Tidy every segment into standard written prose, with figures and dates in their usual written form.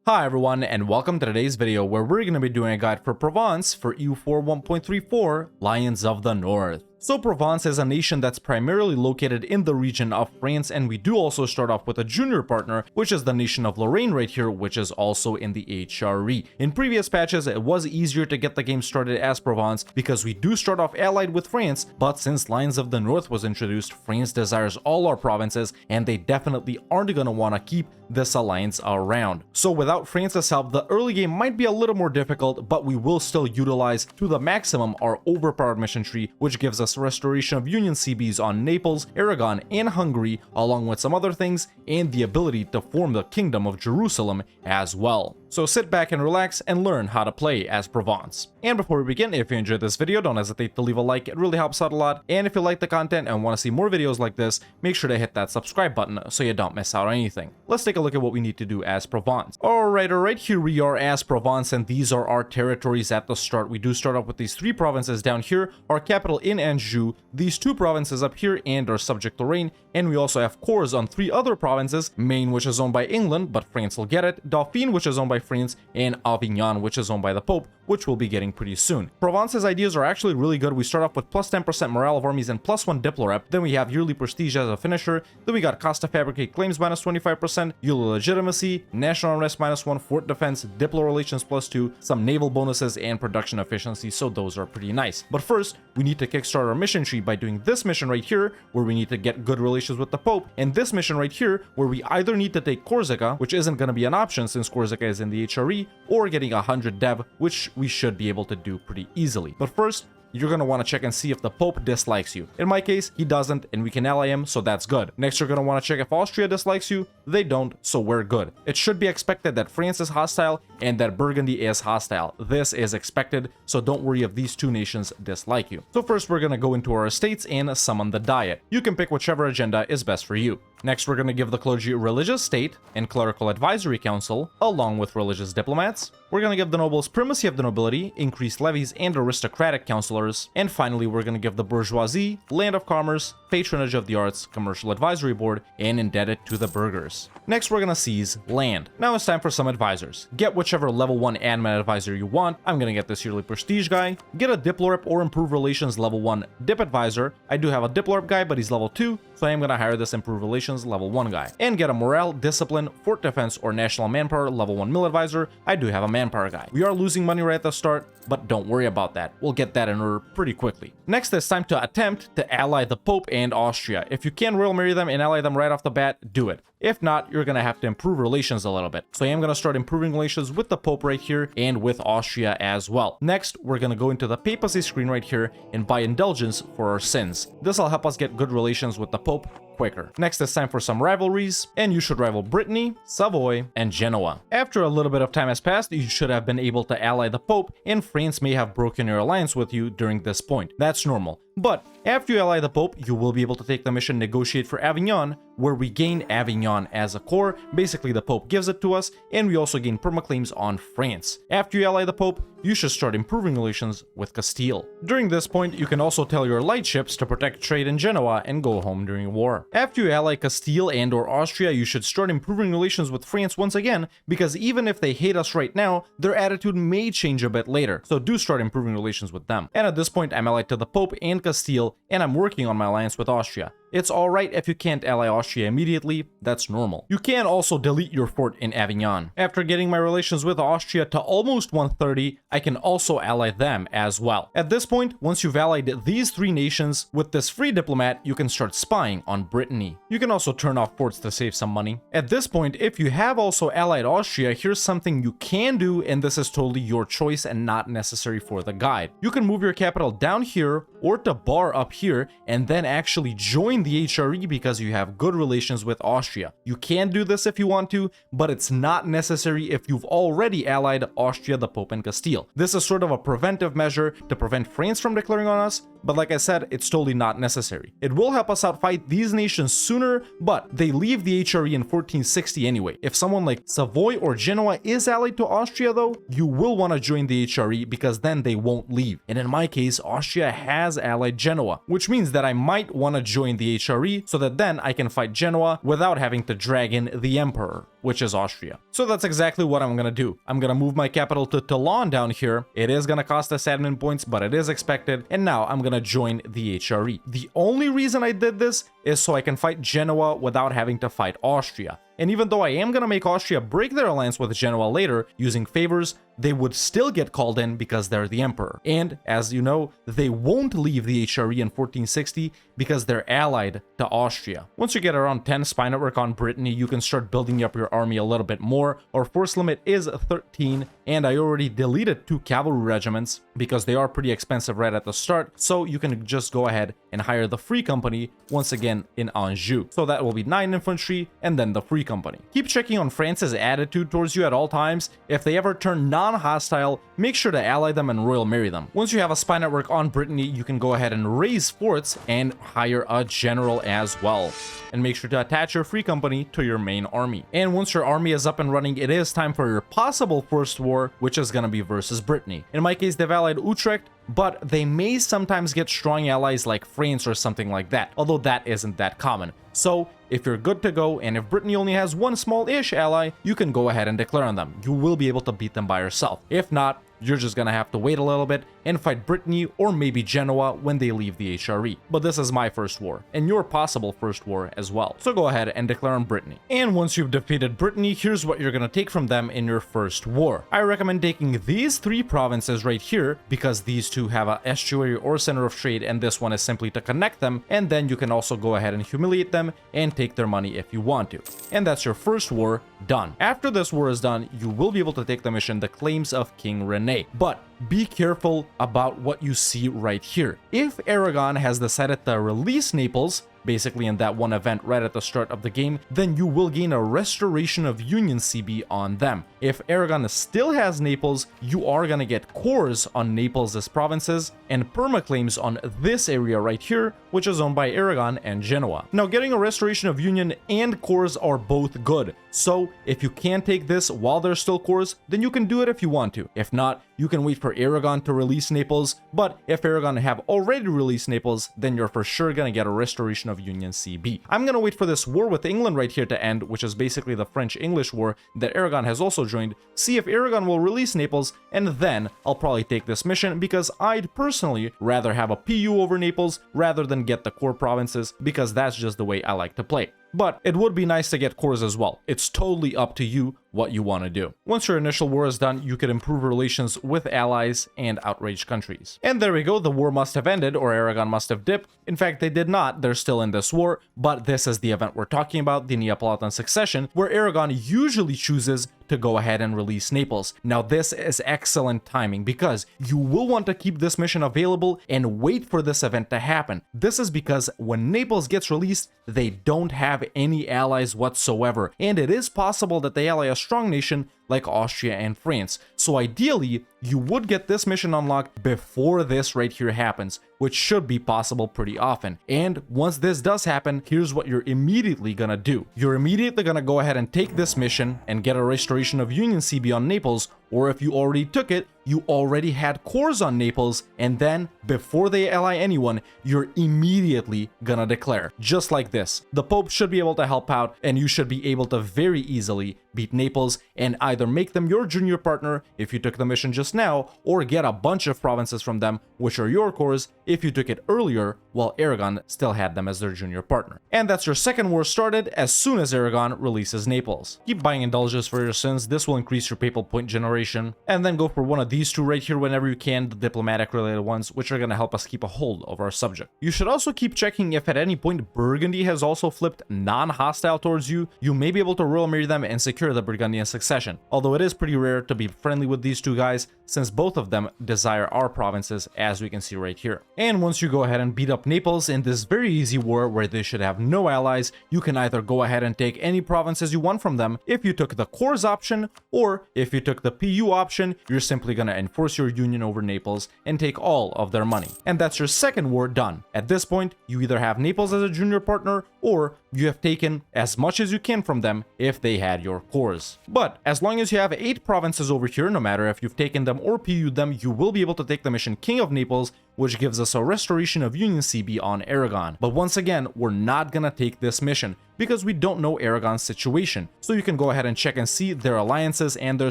Hi everyone, and welcome to today's video where we're going to be doing a guide for Provence for EU4 1.34 Lions of the North. So Provence is a nation that's primarily located in the region of France, and we do also start off with a junior partner, which is the nation of Lorraine right here, which is also in the HRE. In previous patches, it was easier to get the game started as Provence because we do start off allied with France, but since Lions of the North was introduced, France desires all our provinces, and they definitely aren't going to want to keep this alliance around. So without France's help, the early game might be a little more difficult, but we will still utilize to the maximum our overpowered mission tree, which gives us restoration of Union CBs on Naples, Aragon, and Hungary, along with some other things, and the ability to form the Kingdom of Jerusalem as well. So sit back and relax and learn how to play as Provence. And before we begin, if you enjoyed this video, don't hesitate to leave a like, it really helps out a lot. And if you like the content and want to see more videos like this, make sure to hit that subscribe button so you don't miss out on anything. Let's take a look at what we need to do as Provence. Alright, here we are as Provence, and these are our territories at the start. We do start off with these three provinces down here, our capital in Anjou, these two provinces up here, and our subject Lorraine, and we also have cores on three other provinces, Maine, which is owned by England, but France will get it, Dauphine, which is owned by France, and Avignon, which is owned by the Pope, which we'll be getting pretty soon. Provence's ideas are actually really good. We start off with plus 10% morale of armies and plus 1 Diplo rep, then we have yearly prestige as a finisher, then we got cost to fabricate claims minus 25%, yearly legitimacy, national unrest minus 1, fort defense, Diplo relations plus 2, some naval bonuses, and production efficiency, so those are pretty nice. But first, we need to kickstart our mission tree by doing this mission right here, where we need to get good relations with the Pope, and this mission right here, where we either need to take Corsica, which isn't going to be an option since Corsica is in the HRE, or getting 100 dev, which we should be able to do pretty easily. But first, you're going to want to check and see if the Pope dislikes you. In my case, he doesn't, and we can ally him, so that's good. Next, you're going to want to check if Austria dislikes you. They don't, so we're good. It should be expected that France is hostile and that Burgundy is hostile. This is expected, so don't worry if these two nations dislike you. So first, we're going to go into our estates and summon the Diet. You can pick whichever agenda is best for you. Next, we're going to give the clergy religious state and clerical advisory council, along with religious diplomats. We're going to give the nobles primacy of the nobility, increased levies, and aristocratic councilors. And finally, we're going to give the bourgeoisie, land of commerce, patronage of the arts, commercial advisory board, and indebted to the burghers. Next, we're going to seize land. Now it's time for some advisors. Get whichever level 1 admin advisor you want. I'm going to get this yearly prestige guy. Get a diplorep or improve relations level 1 dip advisor. I do have a diplorep guy, but he's level 2, so I am going to hire this improve relations level 1 guy. And get a morale, discipline, fort defense, or national manpower level 1 mill advisor. I do have a manpower guy. We are losing money right at the start, but don't worry about that. We'll get that in order pretty quickly. Next, it's time to attempt to ally the Pope and Austria. If you can royal marry them and ally them right off the bat, do it. If not, you're going to have to improve relations a little bit. So I am going to start improving relations with the Pope right here and with Austria as well. Next, we're going to go into the papacy screen right here and buy indulgence for our sins. This will help us get good relations with the Pope quicker. Next, it's time for some rivalries, and you should rival Brittany, Savoy, and Genoa. After a little bit of time has passed, you should have been able to ally the Pope, and France may have broken your alliance with you during this point. That's normal. But after you ally the Pope, you will be able to take the mission Negotiate for Avignon, where we gain Avignon as a core. Basically, the Pope gives it to us, and we also gain permaclaims on France. After you ally the Pope, you should start improving relations with Castile. During this point, you can also tell your light ships to protect trade in Genoa and go home during war. After you ally Castile and or Austria, you should start improving relations with France once again, because even if they hate us right now, their attitude may change a bit later, so do start improving relations with them. And at this point, I'm allied to the Pope and Castile, and I'm working on my alliance with Austria. It's alright if you can't ally Austria immediately, that's normal. You can also delete your fort in Avignon. After getting my relations with Austria to almost 130, I can also ally them as well. At this point, once you've allied these three nations, with this free diplomat, you can start spying on Brittany. You can also turn off forts to save some money. At this point, if you have also allied Austria, here's something you can do, and this is totally your choice and not necessary for the guide. You can move your capital down here or to Bar up here, and then actually join the HRE because you have good relations with Austria. You can do this if you want to, but it's not necessary if you've already allied Austria, the Pope, and Castile. This is sort of a preventive measure to prevent France from declaring on us, but like I said, it's totally not necessary. It will help us outfight these nations sooner, but they leave the HRE in 1460 anyway. If someone like Savoy or Genoa is allied to Austria though, you will want to join the HRE because then they won't leave. And in my case, Austria has allied Genoa, which means that I might want to join the the HRE so that then I can fight Genoa without having to drag in the Emperor, which is Austria. So that's exactly what I'm gonna do. I'm gonna move my capital to Toulon down here. It is gonna cost us admin points, but it is expected. And now I'm gonna join the HRE. The only reason I did this is so I can fight Genoa without having to fight Austria. And even though I am gonna make Austria break their alliance with Genoa later using favors, they would still get called in because they're the emperor. And as you know, they won't leave the HRE in 1460 because they're allied to Austria. Once you get around 10 spy network on Brittany, you can start building up your army a little bit more. Our force limit is 13, and I already deleted 2 cavalry regiments because they are pretty expensive right at the start. So you can just go ahead and hire the Free Company once again in Anjou. So that will be 9 infantry and then the Free Company. Keep checking on France's attitude towards you at all times. If they ever turn non-hostile, make sure to ally them and royal marry them. Once you have a spy network on Brittany, you can go ahead and raise forts and hire a general as well. And make sure to attach your Free Company to your main army. And once your army is up and running, it is time for your possible first war, which is going to be versus Brittany. In my case, they've allied Utrecht, but they may sometimes get strong allies like France or something like that, although that isn't that common. So if you're good to go, and if Brittany only has one small-ish ally, you can go ahead and declare on them. You will be able to beat them by yourself. If not, you're just gonna have to wait a little bit and fight Brittany or maybe Genoa when they leave the HRE. But this is my first war, and your possible first war as well. So go ahead and declare on Brittany. And once you've defeated Brittany, here's what you're gonna take from them in your first war. I recommend taking these 3 provinces right here, because these 2 have an estuary or center of trade, and this one is simply to connect them, and then you can also go ahead and humiliate them and take their money if you want to. And that's your first war done. After this war is done, you will be able to take the mission, The Claims of King Rene. But be careful about what you see right here. If Aragon has decided to release Naples, basically in that one event right at the start of the game, then you will gain a Restoration of Union CB on them. If Aragon still has Naples, you are gonna get cores on Naples' provinces and permaclaims on this area right here, which is owned by Aragon and Genoa. Now, getting a Restoration of Union and cores are both good. So if you can take this while there's still cores, then you can do it if you want to. If not, you can wait for Aragon to release Naples, but if Aragon have already released Naples, then you're for sure gonna get a Restoration of Union CB. I'm gonna wait for this war with England right here to end, which is basically the French-English war that Aragon has also joined, see if Aragon will release Naples, and then I'll probably take this mission, because I'd personally rather have a PU over Naples rather than get the core provinces, because that's just the way I like to play. But it would be nice to get cores as well. It's totally up to you what you want to do. Once your initial war is done, you can improve relations with allies and outraged countries. And there we go, the war must have ended, or Aragon must have dipped. In fact, they did not, they're still in this war, but this is the event we're talking about, the Neapolitan Succession, where Aragon usually chooses to go ahead and release Naples. Now this is excellent timing, because you will want to keep this mission available and wait for this event to happen. This is because when Naples gets released, they don't have any allies whatsoever, and it is possible that they ally a strong nation like Austria and France. So ideally, you would get this mission unlocked before this right here happens, which should be possible pretty often. And once this does happen, here's what you're immediately gonna do. You're immediately gonna go ahead and take this mission and get a Restoration of Union CB on Naples, or if you already took it, you already had cores on Naples, and then before they ally anyone, you're immediately gonna declare. Just like this. The Pope should be able to help out, and you should be able to very easily beat Naples and either make them your junior partner if you took the mission just now, or get a bunch of provinces from them, which are your cores if you took it earlier while Aragon still had them as their junior partner. And that's your second war started as soon as Aragon releases Naples. Keep buying indulgences for your sins, this will increase your papal point generation, and then go for one of these 2 right here whenever you can, the diplomatic related ones, which are going to help us keep a hold of our subject. You should also keep checking if at any point Burgundy has also flipped non-hostile towards you. You may be able to royal marry them and secure the Burgundian succession, although it is pretty rare to be friendly with these 2 guys, since both of them desire our provinces, as we can see right here. And once you go ahead and beat up Naples in this very easy war where they should have no allies, you can either go ahead and take any provinces you want from them if you took the cores option, or if you took the PU option, you're simply gonna enforce your union over Naples and take all of their money. And that's your second war done. At this point, you either have Naples as a junior partner, or you have taken as much as you can from them if they had your cores. But as long as you have 8 provinces over here, no matter if you've taken them them or PU'd them, you will be able to take the mission King of Naples, which gives us a restoration of Union CB on Aragon. But once again, we're not gonna take this mission because we don't know Aragon's situation. So you can go ahead and check and see their alliances and their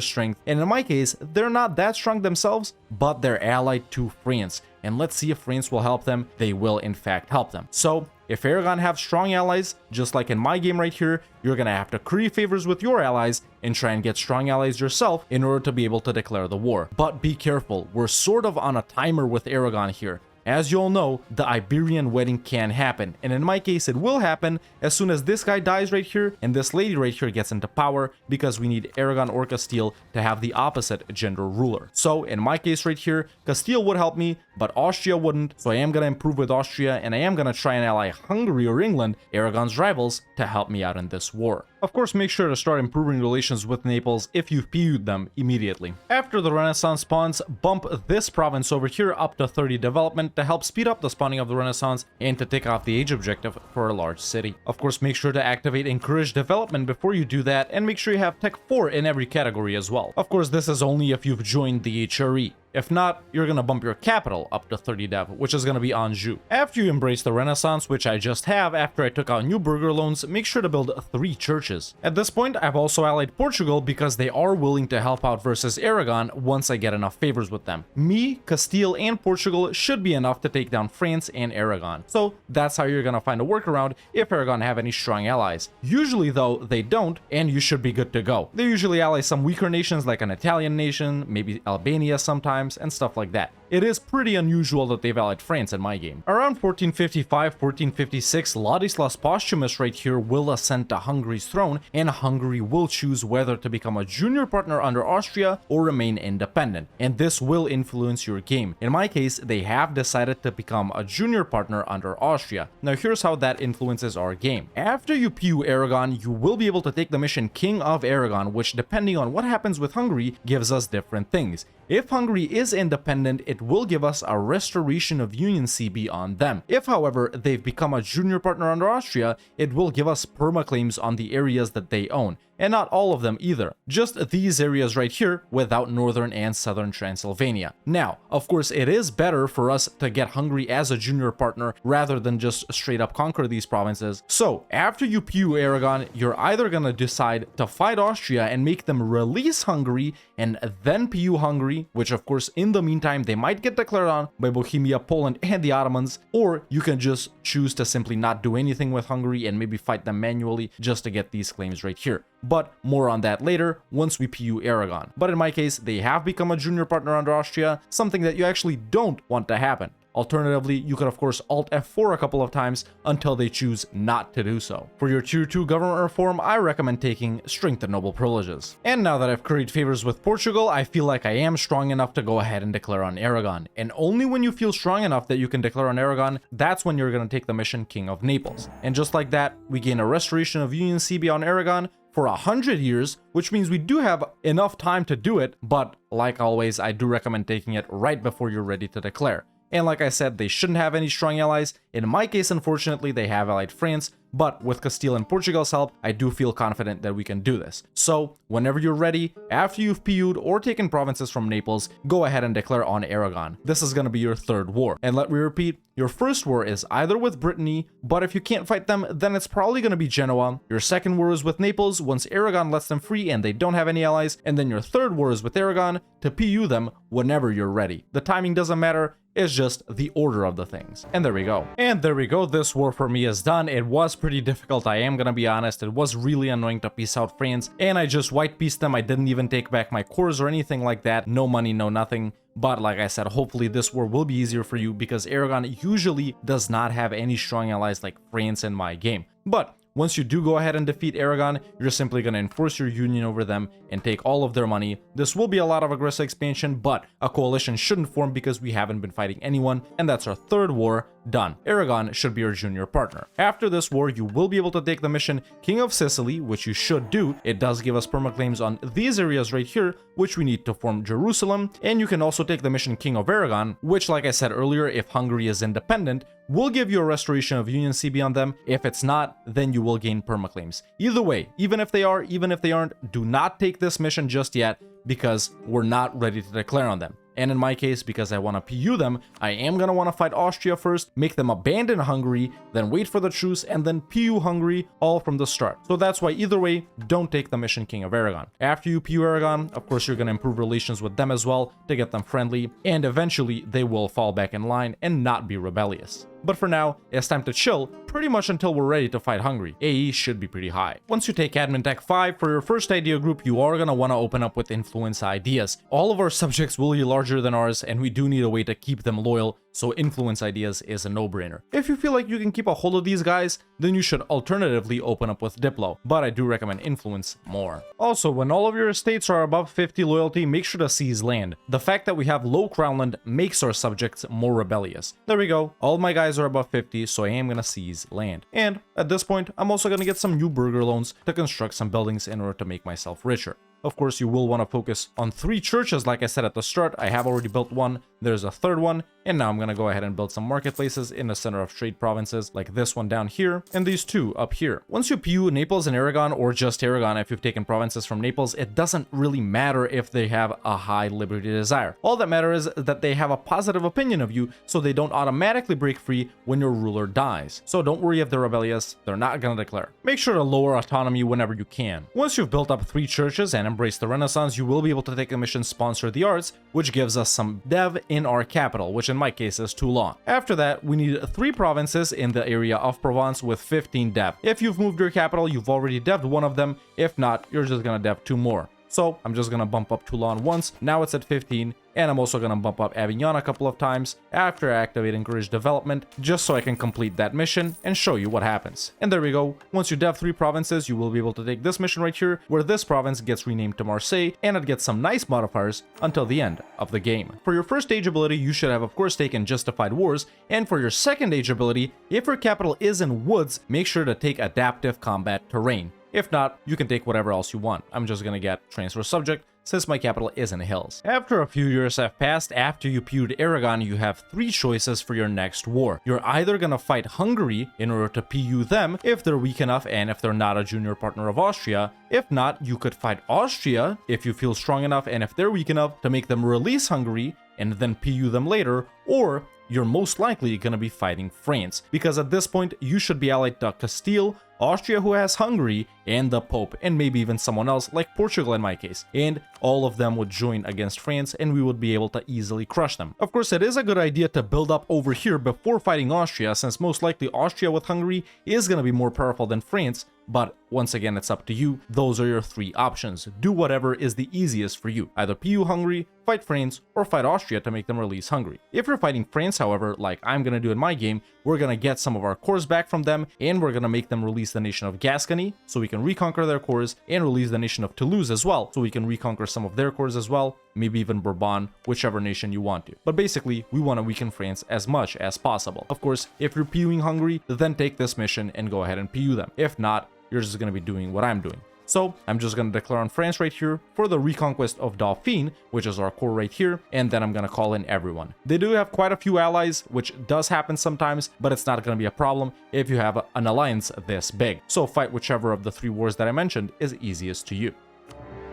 strength. And in my case, they're not that strong themselves, but they're allied to France. And let's see if France will help them. They will in fact help them. So if Aragon have strong allies, just like in my game right here, you're gonna have to curry favors with your allies and try and get strong allies yourself in order to be able to declare the war. But be careful, we're sort of on a timer with Aragon here. As you all know, the Iberian wedding can happen, and in my case it will happen as soon as this guy dies right here and this lady right here gets into power, because we need Aragon or Castile to have the opposite gender ruler. So in my case right here, Castile would help me, but Austria wouldn't, so I am gonna improve with Austria, and I am gonna try and ally Hungary or England, Aragon's rivals, to help me out in this war. Of course, make sure to start improving relations with Naples if you've PU'd them immediately. After the Renaissance spawns, bump this province over here up to 30 development to help speed up the spawning of the Renaissance and to tick off the age objective for a large city. Of course, make sure to activate Encourage Development before you do that, and make sure you have Tech 4 in every category as well. Of course, this is only if you've joined the HRE. If not, you're gonna bump your capital up to 30 dev, which is gonna be Anjou. After you embrace the Renaissance, which I just have after I took out new burger loans, make sure to build 3 churches. At this point, I've also allied Portugal because they are willing to help out versus Aragon once I get enough favors with them. Me, Castile, and Portugal should be enough to take down France and Aragon. So that's how you're gonna find a workaround if Aragon have any strong allies. Usually though, they don't, and you should be good to go. They usually ally some weaker nations like an Italian nation, maybe Albania sometimes, and stuff like that. It is pretty unusual that they've allied France in my game. Around 1455, 1456, Ladislas Posthumus right here will ascend to Hungary's throne, and Hungary will choose whether to become a junior partner under Austria or remain independent. And this will influence your game. In my case, they have decided to become a junior partner under Austria. Now here's how that influences our game. After you PU Aragon, you will be able to take the mission King of Aragon, which depending on what happens with Hungary, gives us different things. If Hungary is independent, it will give us a restoration of Union CB on them. If, however, they've become a junior partner under Austria, it will give us permaclaims on the areas that they own. And not all of them either, just these areas right here without northern and southern Transylvania. Now, of course, it is better for us to get Hungary as a junior partner rather than just straight up conquer these provinces. So after you PU Aragon, you're either gonna decide to fight Austria and make them release Hungary and then PU Hungary, which of course in the meantime they might get declared on by Bohemia, Poland, and the Ottomans, or you can just choose to simply not do anything with Hungary and maybe fight them manually just to get these claims right here. But more on that later once we PU Aragon. But in my case, they have become a junior partner under Austria, something that you actually don't want to happen. Alternatively, you could of course Alt F4 a couple of times until they choose not to do so. For your Tier 2 government reform, I recommend taking Strength and Noble Privileges. And now that I've curried favors with Portugal, I feel like I am strong enough to go ahead and declare on Aragon. And only when you feel strong enough that you can declare on Aragon, that's when you're going to take the mission King of Naples. And just like that, we gain a restoration of Union CB on Aragon for 100 years, which means we do have enough time to do it, but like always, I do recommend taking it right before you're ready to declare. And like I said, they shouldn't have any strong allies. In my case, unfortunately, they have allied France, but with Castile and Portugal's help, I do feel confident that we can do this. So, whenever you're ready, after you've PU'd or taken provinces from Naples, go ahead and declare on Aragon. This is going to be your 3rd war. And let me repeat, your 1st war is either with Brittany, but if you can't fight them, then it's probably going to be Genoa. Your 2nd war is with Naples once Aragon lets them free and they don't have any allies. And then your 3rd war is with Aragon to PU them whenever you're ready. The timing doesn't matter. It's just the order of the things. And there we go. And there we go. This war for me is done. It was pretty difficult, I am gonna be honest. It was really annoying to piece out France, and I just white pieced them. I didn't even take back my cores or anything like that. No money, no nothing. But like I said, hopefully this war will be easier for you because Aragon usually does not have any strong allies like France in my game. But once you do go ahead and defeat Aragon, you're simply going to enforce your union over them and take all of their money. This will be a lot of aggressive expansion, but a coalition shouldn't form because we haven't been fighting anyone, and that's our 3rd war done. Aragon should be your junior partner. After this war, you will be able to take the mission King of Sicily, which you should do. It does give us permaclaims on these areas right here, which we need to form Jerusalem, and you can also take the mission King of Aragon, which, like I said earlier, if Hungary is independent, will give you a restoration of Union CB on them. If it's not, then you will gain permaclaims. Either way, even if they are, even if they aren't, do not take this mission just yet, because we're not ready to declare on them. And in my case, because I want to PU them, I am going to want to fight Austria first, make them abandon Hungary, then wait for the truce, and then PU Hungary all from the start. So that's why either way, don't take the mission King of Aragon. After you PU Aragon, of course, you're going to improve relations with them as well to get them friendly, and eventually they will fall back in line and not be rebellious. But for now, it's time to chill, pretty much until we're ready to fight Hungary. AE should be pretty high. Once you take Admin Tech 5, for your first idea group, you are going to want to open up with influence ideas. All of our subjects will be larger than ours, and we do need a way to keep them loyal, so influence ideas is a no-brainer. If you feel like you can keep a hold of these guys, then you should alternatively open up with Diplo, but I do recommend influence more. Also, when all of your estates are above 50 loyalty, make sure to seize land. The fact that we have low crown land makes our subjects more rebellious. There we go, all my guys are above 50, so I am gonna seize land. And at this point, I'm also gonna get some new burger loans to construct some buildings in order to make myself richer. Of course, you will want to focus on 3 churches like I said at the start. I have already built one, there's a third one, and now I'm going to go ahead and build some marketplaces in the center of trade provinces like this one down here and these 2 up here. Once you PU Naples and Aragon, or just Aragon if you've taken provinces from Naples, it doesn't really matter if they have a high liberty desire. All that matters is that they have a positive opinion of you, so they don't automatically break free when your ruler dies. So don't worry if they're rebellious, they're not going to declare. Make sure to lower autonomy whenever you can. Once you've built up 3 churches and embrace the Renaissance, you will be able to take a mission Sponsor the Arts, which gives us some dev in our capital, which in my case is Toulon. After that, we need 3 provinces in the area of Provence with 15 dev. If you've moved your capital, you've already dev'd one of them. If not, you're just gonna dev 2 more. So I'm just gonna bump up Toulon once, now it's at 15, and I'm also gonna bump up Avignon a couple of times after I activate Encourage Development, just so I can complete that mission and show you what happens. And there we go, once you dev 3 provinces, you will be able to take this mission right here, where this province gets renamed to Marseille, and it gets some nice modifiers until the end of the game. For your first age ability, you should have of course taken Justified Wars, and for your second age ability, if your capital is in woods, make sure to take Adaptive Combat Terrain. If not, you can take whatever else you want. I'm just gonna get Transfer Subject, since my capital is in the hills. After a few years have passed, after you PU'd Aragon, you have 3 choices for your next war. You're either gonna fight Hungary in order to PU them if they're weak enough and if they're not a junior partner of Austria. If not, you could fight Austria if you feel strong enough and if they're weak enough to make them release Hungary and then PU them later, or you're most likely going to be fighting France, because at this point you should be allied to Castile, Austria who has Hungary, and the Pope, and maybe even someone else like Portugal in my case, and all of them would join against France and we would be able to easily crush them. Of course, it is a good idea to build up over here before fighting Austria, since most likely Austria with Hungary is going to be more powerful than France, but once again, it's up to you. Those are your 3 options. Do whatever is the easiest for you. Either PU Hungary, fight France, or fight Austria to make them release Hungary. If you're fighting France, however, like I'm gonna do in my game, we're gonna get some of our cores back from them, and we're gonna make them release the nation of Gascony, so we can reconquer their cores, and release the nation of Toulouse as well, so we can reconquer some of their cores as well, maybe even Bourbon, whichever nation you want to. But basically, we want to weaken France as much as possible. Of course, if you're PUing Hungary, then take this mission and go ahead and PU them. If not, you're just going to be doing what I'm doing. So I'm just going to declare on France right here for the reconquest of Dauphine, which is our core right here, and then I'm going to call in everyone. They do have quite a few allies, which does happen sometimes, but it's not going to be a problem if you have an alliance this big. So fight whichever of the 3 wars that I mentioned is easiest to you.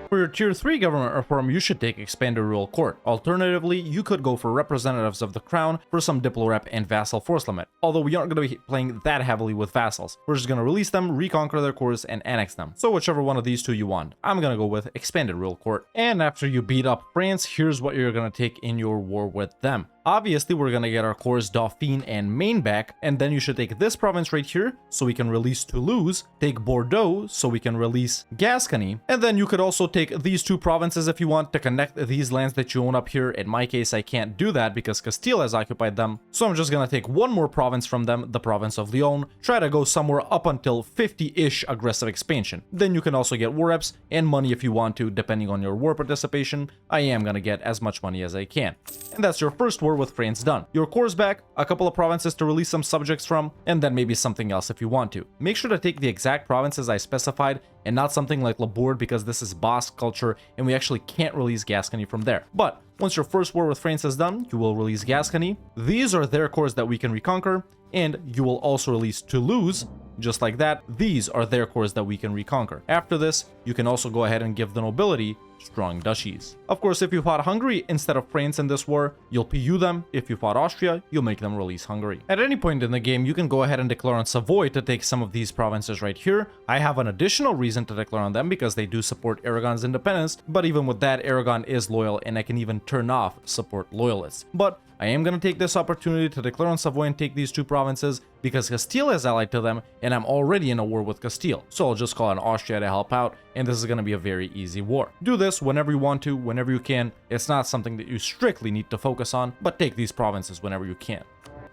For your tier 3 government reform, you should take Expanded Rural Court. Alternatively, you could go for representatives of the crown for some diplo rep and vassal force limit, although we aren't going to be playing that heavily with vassals. We're just going to release them, reconquer their cores, and annex them. So whichever one of these 2 you want. I'm going to go with Expanded Rural Court. And after you beat up France, here's what you're going to take in your war with them. Obviously, we're gonna get our cores Dauphine and Maine back, and then you should take this province right here, so we can release Toulouse, take Bordeaux, so we can release Gascony, and then you could also take these 2 provinces if you want to connect these lands that you own up here. In my case, I can't do that because Castile has occupied them, so I'm just gonna take 1 more province from them, the province of Lyon, try to go somewhere up until 50-ish aggressive expansion. Then you can also get war reps and money if you want to, depending on your war participation. I am gonna get as much money as I can. And that's your first war with France done. Your cores back, a couple of provinces to release some subjects from, and then maybe something else if you want to. Make sure to take the exact provinces I specified and not something like Labourd, because this is Basque culture and we actually can't release Gascony from there. But once your first war with France is done, you will release Gascony. These are their cores that we can reconquer, and you will also release Toulouse. Just like that, these are their cores that we can reconquer. After this, you can also go ahead and give the nobility strong duchies. Of course, if you fought Hungary instead of France in this war, you'll PU them. If you fought Austria, you'll make them release Hungary. At any point in the game, you can go ahead and declare on Savoy to take some of these provinces right here. I have an additional reason to declare on them because they do support Aragon's independence, but even with that, Aragon is loyal and I can even turn off support loyalists. But I am going to take this opportunity to declare on Savoy and take these two provinces because Castile is allied to them and I'm already in a war with Castile. So I'll just call on Austria to help out and this is going to be a very easy war. Do this whenever you want to, whenever you can. It's not something that you strictly need to focus on, but take these provinces whenever you can.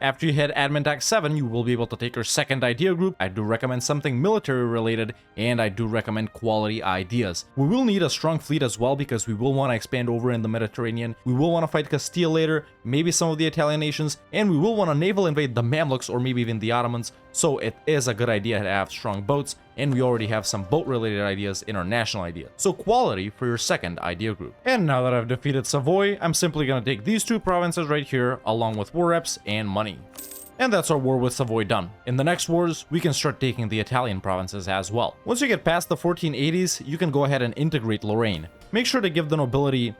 After you hit Admin Tax 7, you will be able to take your second idea group. I do recommend something military related, and I do recommend quality ideas. We will need a strong fleet as well because we will want to expand over in the Mediterranean. We will want to fight Castile later, maybe some of the Italian nations, and we will want to naval invade the Mamluks or maybe even the Ottomans. So it is a good idea to have strong boats, and we already have some boat related ideas in our national idea. So quality for your second idea group. And now that I've defeated Savoy, I'm simply going to take these two provinces right here along with war reps and money. And that's our war with Savoy done. In the next wars, we can start taking the Italian provinces as well. Once you get past the 1480s, you can go ahead and integrate Lorraine. Make sure to give the nobility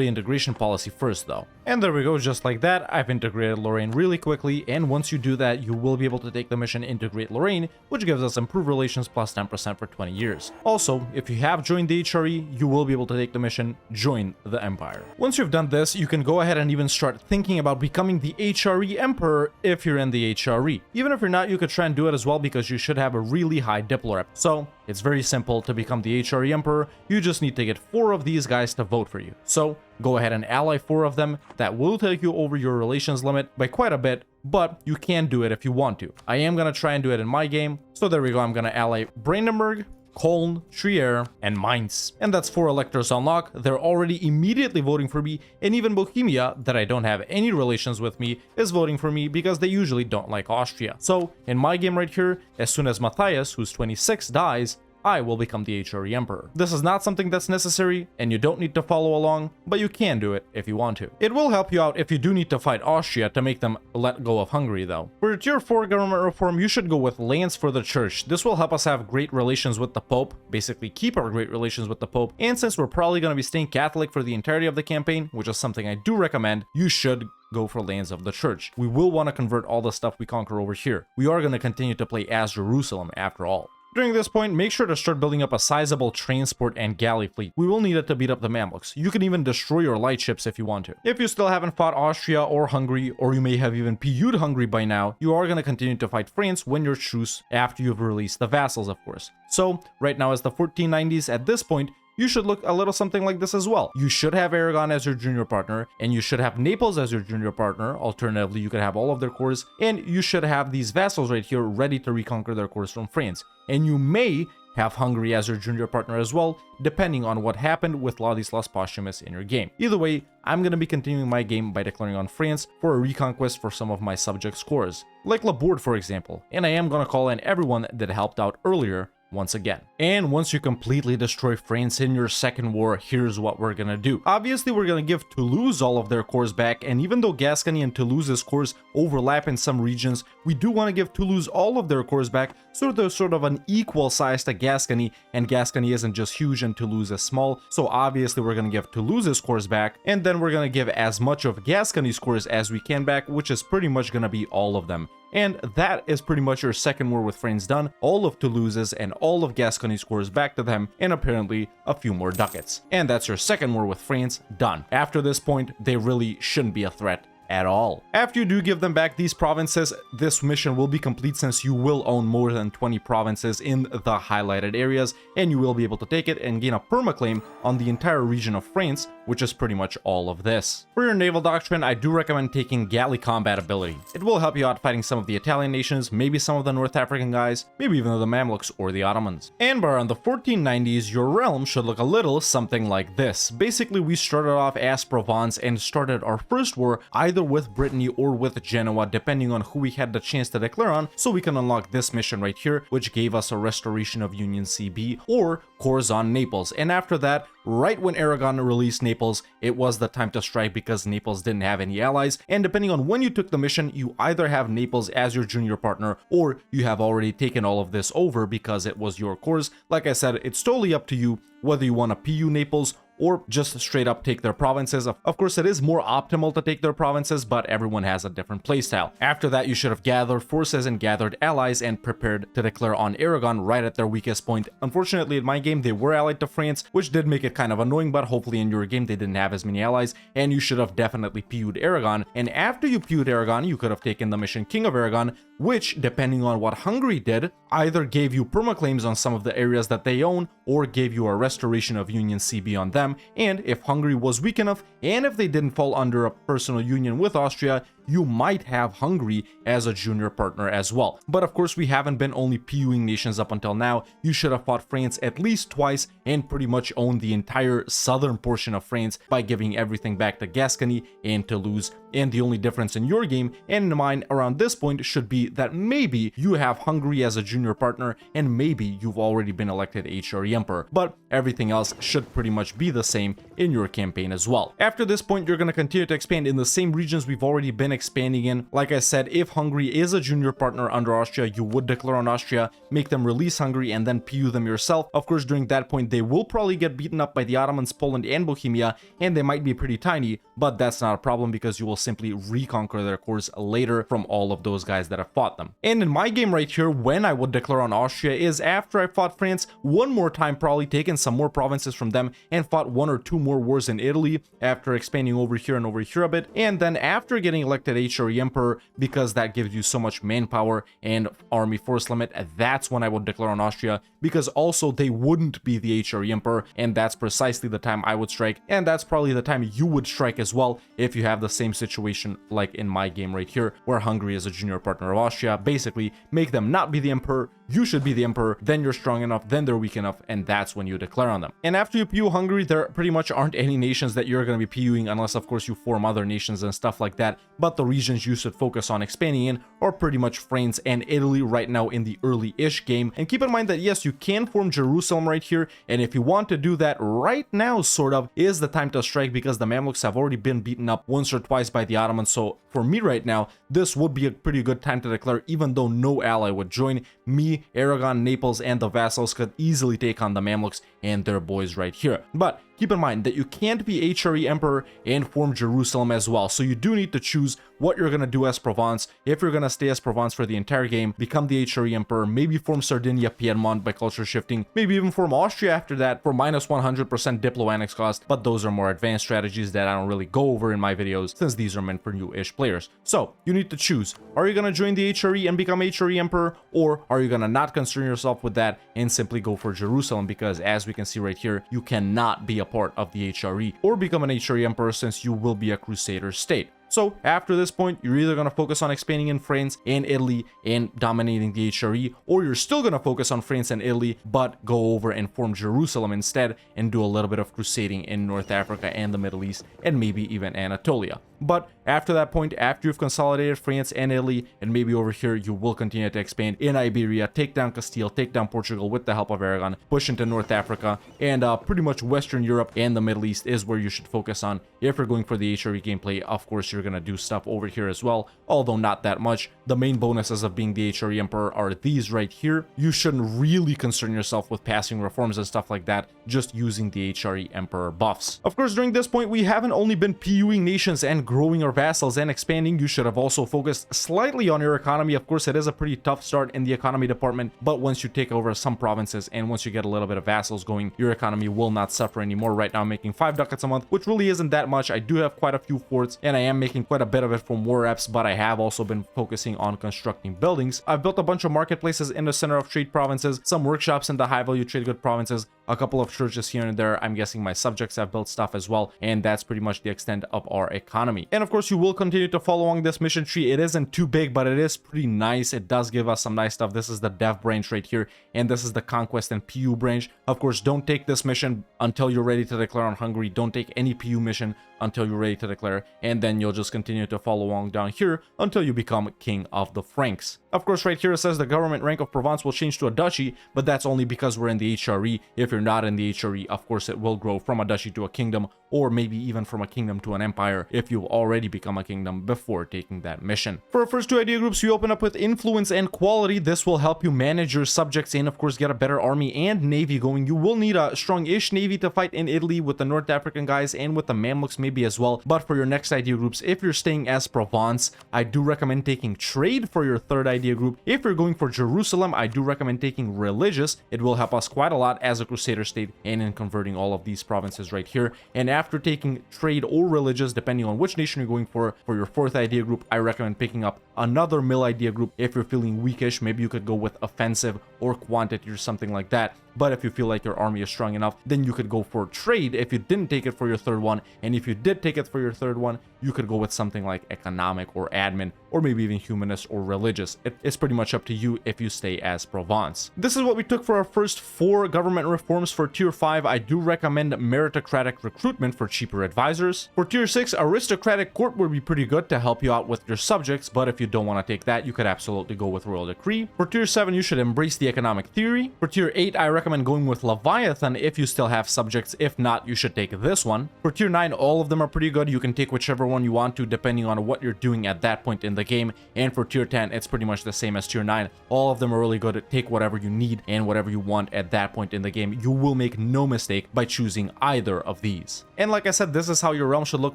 integration policy first though. And there we go, just like that, I've integrated Lorraine really quickly, and once you do that, you will be able to take the mission Integrate Lorraine, which gives us improved relations plus 10% for 20 years. Also, if you have joined the HRE, you will be able to take the mission Join the Empire. Once you've done this, you can go ahead and even start thinking about becoming the HRE Emperor if you're in the HRE. Even if you're not, you could try and do it as well because you should have a really high Diplo rep. So, it's very simple to become the HRE Emperor, you just need to get 4 of these guys to vote for you. So, go ahead and ally 4 of them. That will take you over your relations limit by quite a bit, but you can do it if you want to. I am going to try and do it in my game. So there we go, I'm going to ally Brandenburg, Cologne, Trier, and Mainz. And that's 4 electors on lock. They're already immediately voting for me, and even Bohemia, that I don't have any relations with me, is voting for me because they usually don't like Austria. So, in my game right here, as soon as Matthias, who's 26, dies, I will become the HRE Emperor. This is not something that's necessary, and you don't need to follow along, but you can do it if you want to. It will help you out if you do need to fight Austria to make them let go of Hungary though. For your tier 4 government reform, you should go with Lands for the Church. This will help us have great relations with the Pope, basically keep our great relations with the Pope, and since we're probably going to be staying Catholic for the entirety of the campaign, which is something I do recommend, you should go for Lands of the Church. We will want to convert all the stuff we conquer over here. We are going to continue to play as Jerusalem after all. During this point, make sure to start building up a sizable transport and galley fleet. We will need it to beat up the Mamluks. You can even destroy your light ships if you want to. If you still haven't fought Austria or Hungary, or you may have even PU'd Hungary by now, you are going to continue to fight France when your truce after you've released the vassals, of course. So, right now as the 1490s, at this point, you should look a little something like this as well. You should have Aragon as your junior partner, and you should have Naples as your junior partner. Alternatively, you could have all of their cores, and you should have these vassals right here ready to reconquer their cores from France. And you may have Hungary as your junior partner as well, depending on what happened with Ladislas Posthumus in your game. Either way, I'm going to be continuing my game by declaring on France for a reconquest for some of my subject cores, like Labourd for example, and I am going to call in everyone that helped out earlier once again. And once you completely destroy France in your second war, here's what we're gonna do. Obviously, we're gonna give Toulouse all of their cores back, and even though Gascony and Toulouse's cores overlap in some regions, we do want to give Toulouse all of their cores back, so they're sort of an equal size to Gascony, and Gascony isn't just huge and Toulouse is small, so obviously we're gonna give Toulouse's cores back, and then we're gonna give as much of Gascony's cores as we can back, which is pretty much gonna be all of them. And that is pretty much your second war with France done, all of Toulouse's and all of Gascony's cores back to them, and apparently a few more ducats. And that's your second war with France done. After this point, they really shouldn't be a threat at all. After you do give them back these provinces, this mission will be complete since you will own more than 20 provinces in the highlighted areas, and you will be able to take it and gain a permaclaim on the entire region of France, which is pretty much all of this. For your naval doctrine, I do recommend taking galley combat ability. It will help you out fighting some of the Italian nations, maybe some of the North African guys, maybe even the Mamluks or the Ottomans. And by around the 1490s, your realm should look a little something like this. Basically, we started off as Provence and started our first war either with Brittany or with Genoa, depending on who we had the chance to declare on, so we can unlock this mission right here, which gave us a restoration of Union CB or cores on Naples. And after that, right when Aragon released Naples, it was the time to strike because Naples didn't have any allies, and depending on when you took the mission, you either have Naples as your junior partner, or you have already taken all of this over because it was your cores. Like I said, it's totally up to you whether you want to PU Naples or just straight up take their provinces. Of course, it is more optimal to take their provinces, but everyone has a different playstyle. After that, you should have gathered forces and gathered allies and prepared to declare on Aragon right at their weakest point. Unfortunately, in my game, they were allied to France, which did make it kind of annoying, but hopefully in your game, they didn't have as many allies, and you should have definitely PU'd Aragon. And after you PU'd Aragon, you could have taken the mission King of Aragon, which, depending on what Hungary did, either gave you permaclaims on some of the areas that they own, or gave you a restoration of Union CB on them. And if Hungary was weak enough, and if they didn't fall under a personal union with Austria, you might have Hungary as a junior partner as well. But of course, we haven't been only PUing nations up until now. You should have fought France at least twice and pretty much owned the entire southern portion of France by giving everything back to Gascony and Toulouse. And the only difference in your game and in mine around this point should be that maybe you have Hungary as a junior partner and maybe you've already been elected HRE Emperor, but everything else should pretty much be the same in your campaign as well. After this point, you're going to continue to expand in the same regions we've already been expanding in. Like I said, if Hungary is a junior partner under Austria, you would declare on Austria, make them release Hungary, and then PU them yourself. Of course, during that point, they will probably get beaten up by the Ottomans, Poland, and Bohemia, and they might be pretty tiny, but that's not a problem because you will simply reconquer their cores later from all of those guys that have fought them. And in my game right here, when I would declare on Austria is after I fought France one more time, probably taken some more provinces from them, and fought one or two more wars in Italy after expanding over here and over here a bit, and then after getting elected HRE Emperor, because that gives you so much manpower and army force limit, that's when I would declare on Austria, because also they wouldn't be the HRE Emperor, and that's precisely the time I would strike, and that's probably the time you would strike as well if you have the same situation like in my game right here, where Hungary is a junior partner of Austria. Basically, make them not be the emperor, you should be the emperor, then you're strong enough, then they're weak enough, and that's when you declare on them. And after you PU Hungary, there pretty much aren't any nations that you're going to be PUing unless of course you form other nations and stuff like that, but the regions you should focus on expanding in are pretty much France and Italy right now in the early-ish game. And keep in mind that yes, you can form Jerusalem right here, and if you want to do that right now, sort of, is the time to strike, because the Mamluks have already been beaten up once or twice by the Ottomans. So for me right now, this would be a pretty good time to declare, even though no ally would join. Me, Aragon, Naples, and the vassals could easily take on the Mamluks and their boys right here. But keep in mind that you can't be HRE Emperor and form Jerusalem as well, so you do need to choose what you're going to do as Provence. If you're going to stay as Provence for the entire game, become the HRE Emperor, maybe form Sardinia, Piedmont by culture shifting, maybe even form Austria after that for minus 100% Diplo annex cost, but those are more advanced strategies that I don't really go over in my videos since these are meant for new-ish players. So you need to choose, are you going to join the HRE and become HRE Emperor, or are you going to not concern yourself with that and simply go for Jerusalem, because as we can see right here, you cannot be a part of the HRE or become an HRE Emperor since you will be a Crusader state. So after this point, you're either going to focus on expanding in France and Italy and dominating the HRE, or you're still going to focus on France and Italy, but go over and form Jerusalem instead and do a little bit of crusading in North Africa and the Middle East and maybe even Anatolia. But after that point, after you've consolidated France and Italy, and maybe over here, you will continue to expand in Iberia, take down Castile, take down Portugal with the help of Aragon, push into North Africa, and pretty much Western Europe and the Middle East is where you should focus on. If you're going for the HRE gameplay, of course, you're going to do stuff over here as well, although not that much. The main bonuses of being the HRE Emperor are these right here. You shouldn't really concern yourself with passing reforms and stuff like that, just using the HRE Emperor buffs. Of course, during this point, we haven't only been PUing nations and growing our vassals and expanding. You should have also focused slightly on your economy. Of course, it is a pretty tough start in the economy department, but once you take over some provinces and once you get a little bit of vassals going, your economy will not suffer anymore. Right now, I'm making 5 ducats a month, which really isn't that much. I do have quite a few forts, and I am making quite a bit of it from war reps, but I have also been focusing on constructing buildings. I've built a bunch of marketplaces in the center of trade provinces, some workshops in the high value trade good provinces, a couple of churches here and there. I'm guessing my subjects have built stuff as well, and that's pretty much the extent of our economy. And of course, you will continue to follow along this mission tree. It isn't too big, but it is pretty nice. It does give us some nice stuff. This is the dev branch right here, and this is the conquest and PU branch. Of course, don't take this mission until you're ready to declare on Hungary. Don't take any PU mission until you're ready to declare, and then you'll just continue to follow along down here until you become king of the Franks. Of course, right here it says the government rank of Provence will change to a duchy, but that's only because we're in the HRE. If you're not in the HRE, of course, it will grow from a duchy to a kingdom, or maybe even from a kingdom to an empire if you've already become a kingdom before taking that mission. For our first two idea groups, we open up with influence and quality. This will help you manage your subjects and, of course, get a better army and navy going. You will need a strong-ish navy to fight in Italy with the North African guys and with the Mamluks maybe as well. But for your next idea groups, if you're staying as Provence, I do recommend taking trade for your third idea group. If you're going for Jerusalem, I do recommend taking religious. It will help us quite a lot as a crusader state and in converting all of these provinces right here. And after taking trade or religious, depending on which nation you're going for your fourth idea group, I recommend picking up another mill idea group. If you're feeling weakish, maybe you could go with offensive or quantity or something like that. But if you feel like your army is strong enough, then you could go for trade if you didn't take it for your third one. And if you did take it for your third one, you could go with something like economic or admin, or maybe even humanist or religious. It's pretty much up to you if you stay as Provence. This is what we took for our first 4 government reforms. For tier 5, I do recommend meritocratic recruitment for cheaper advisors. For tier 6, aristocratic court would be pretty good to help you out with your subjects, but if you don't want to take that, you could absolutely go with royal decree. For tier 7, you should embrace the economic theory. For tier 8, I recommend going with Leviathan if you still have subjects. If not, you should take this one. For tier 9, all of them are pretty good. You can take whichever one you want to depending on what you're doing at that point in the game. And for tier 10, it's pretty much the same as tier 9. All of them are really good. Take whatever you need and whatever you want at that point in the game. You will make no mistake by choosing either of these. And like I said, this is how your realm should look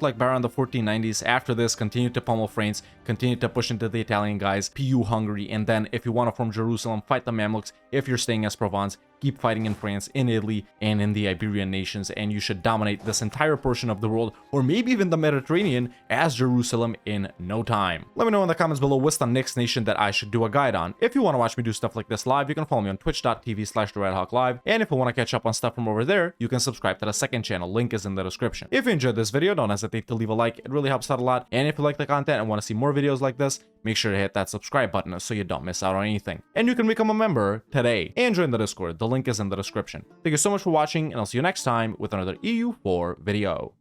like by around the 1490s. After this, continue to pummel France, continue to push into the Italian guys, PU Hungary, and then if you want to form Jerusalem, fight the Mamluks. If you're staying as Provence, keep fighting in France, in Italy, and in the Iberian nations, and you should dominate this entire portion of the world, or maybe even the Mediterranean, as Jerusalem in no time. Let me know in the comments below what's the next nation that I should do a guide on. If you want to watch me do stuff like this live, you can follow me on twitch.tv/TheRedHawkLive, and if you want to catch up on stuff from over there, you can subscribe to the second channel, link is in the description. If you enjoyed this video, don't hesitate to leave a like, it really helps out a lot, and if you like the content and want to see more videos like this, make sure to hit that subscribe button so you don't miss out on anything. And you can become a member today and join the Discord. The link is in the description. Thank you so much for watching, and I'll see you next time with another EU4 video.